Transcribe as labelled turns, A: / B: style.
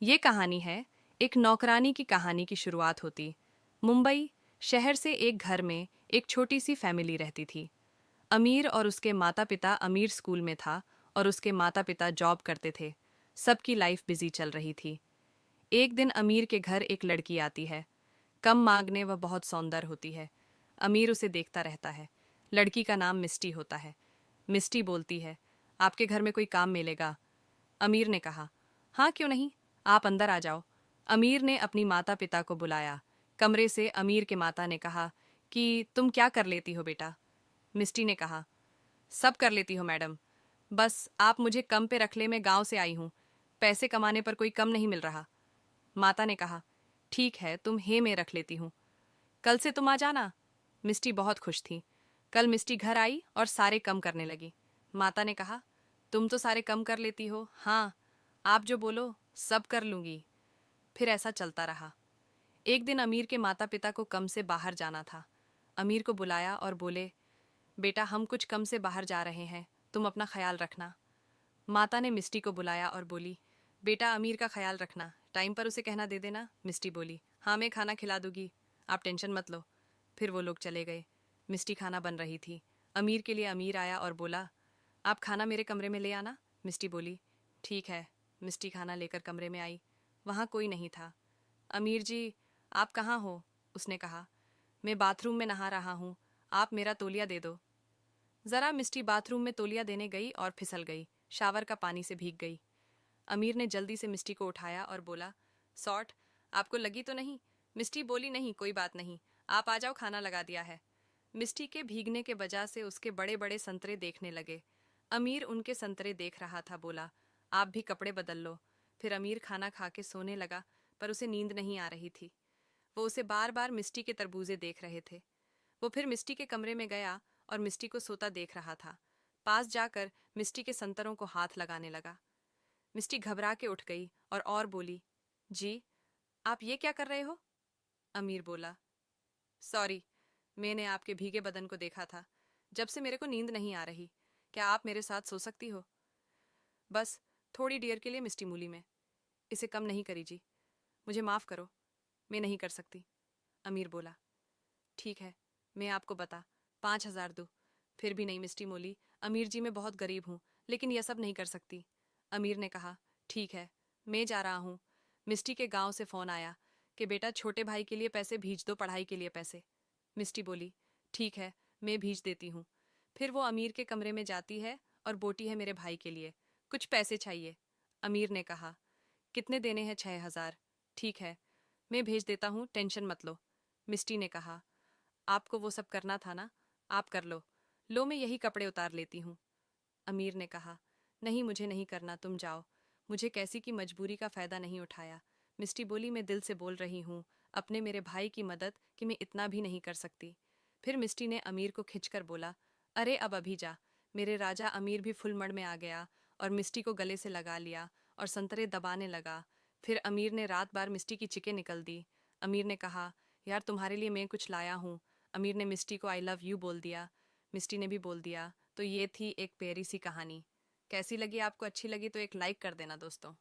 A: ये कहानी है एक नौकरानी की कहानी की शुरुआत होती। मुंबई शहर से एक घर में एक छोटी सी फैमिली रहती थी। अमीर और उसके माता पिता अमीर स्कूल में था और उसके माता पिता जॉब करते थे। सबकी लाइफ बिजी चल रही थी। एक दिन अमीर के घर एक लड़की आती है। कम मांगने वह बहुत सौंदर्य होती है। अमीर उसे देखता रहता है। लड़की का नाम मिस्टी होता है। मिस्टी बोलती है, आपके घर में कोई काम मिलेगा? अमीर ने कहा, हाँ क्यों नहीं, आप अंदर आ जाओ। अमीर ने अपनी माता पिता को बुलाया। कमरे से अमीर के माता ने कहा कि तुम क्या कर लेती हो बेटा? मिस्टी ने कहा, सब कर लेती हो मैडम, बस आप मुझे कम पे रख ले, मैं गांव से आई हूँ, पैसे कमाने पर कोई कम नहीं मिल रहा। माता ने कहा, ठीक है तुम हे में रख लेती हूँ, कल से तुम आ जाना। मिस्टी बहुत खुश थी। कल मिस्टी घर आई और सारे कम करने लगी। माता ने कहा, तुम तो सारे कम कर लेती हो, हाँ आप जो बोलो सब कर लूंगी। फिर ऐसा चलता रहा। एक दिन अमीर के माता पिता को कम से बाहर जाना था। अमीर को बुलाया और बोले, बेटा हम कुछ कम से बाहर जा रहे हैं, तुम अपना ख्याल रखना। माता ने मिस्टी को बुलाया और बोली, बेटा अमीर का ख्याल रखना, टाइम पर उसे कहना दे देना। मिस्टी बोली, हाँ मैं खाना खिला दूंगी, आप टेंशन मत लो। फिर वो लोग चले गए। मिस्टी खाना बन रही थी। अमीर के लिए अमीर आया और बोला, आप खाना मेरे कमरे में ले आना। मिस्टी बोली, ठीक है। मिस्टी खाना लेकर कमरे में आई। वहाँ कोई नहीं था। अमीर जी, आप कहाँ हो? उसने कहा, मैं बाथरूम में नहा रहा हूँ, आप मेरा तौलिया दे दो। जरा मिस्टी बाथरूम में तौलिया देने गई और फिसल गई, शावर का पानी से भीग गई। अमीर ने जल्दी से मिस्टी को उठाया और बोला, सॉर्ट, आपको लगी तो नहीं? मिस्टी बोली, नहीं कोई बात नहीं, आप आ जाओ, खाना लगा दिया है। मिस्टी के भीगने के वजह से उसके बड़े बड़े संतरे देखने लगे। अमीर उनके संतरे देख रहा था। बोला, आप भी कपड़े बदल लो। फिर अमीर खाना खा के सोने लगा, पर उसे नींद नहीं आ रही थी। वो उसे बार बार मिस्टी के तरबूजे देख रहे थे। वो फिर मिस्टी के कमरे में गया और मिस्टी को सोता देख रहा था। पास जाकर मिस्टी के संतरों को हाथ लगाने लगा। मिस्टी घबरा के उठ गई और बोली, जी आप ये क्या कर रहे हो? अमीर बोला, सॉरी, मैंने आपके भीगे बदन को देखा था, जब से मेरे को नींद नहीं आ रही, क्या आप मेरे साथ सो सकती हो? बस थोड़ी देर के लिए मिस्टी मूली में, इसे कम नहीं करी जी, मुझे माफ़ करो, मैं नहीं कर सकती। अमीर बोला, ठीक है, मैं आपको बता 5,000 दूँ। फिर भी नहीं मिस्टी मोली, अमीर जी मैं बहुत गरीब हूँ, लेकिन यह सब नहीं कर सकती। अमीर ने कहा, ठीक है, मैं जा रहा हूँ। मिस्टी के गांव से फ़ोन आया कि बेटा छोटे भाई के लिए पैसे भेज दो, पढ़ाई के लिए पैसे। मिस्टी बोली, ठीक है, मैं भेज देती हूँ। फिर वो अमीर के कमरे में जाती है और बोटी है, मेरे भाई के लिए कुछ पैसे चाहिए। अमीर ने कहा, कितने देने हैं? 6,000। ठीक है, मैं भेज देता हूँ, टेंशन मत लो। मिस्टी ने कहा, आपको वो सब करना था ना, आप कर लो। लो मैं यही कपड़े उतार लेती हूँ। अमीर ने कहा, नहीं मुझे नहीं करना, तुम जाओ, मुझे कैसी की मजबूरी का फ़ायदा नहीं उठाया। मिस्टी बोली, मैं दिल से बोल रही हूँ, अपने मेरे भाई की मदद कि मैं इतना भी नहीं कर सकती। फिर मिस्टी ने अमीर को खिंचकर बोला, अरे अब अभी जा। मेरे राजा अमीर भी फुल मड़ में आ गया और मिस्टी को गले से लगा लिया और संतरे दबाने लगा। फिर अमीर ने रात बार मिस्टी की चिकें निकल दी। अमीर ने कहा, यार तुम्हारे लिए मैं कुछ लाया हूँ। अमीर ने मिस्टी को आई लव यू बोल दिया। मिस्टी ने भी बोल दिया। तो ये थी एक प्यारी सी कहानी। कैसी लगी आपको? अच्छी लगी तो एक लाइक कर देना दोस्तों।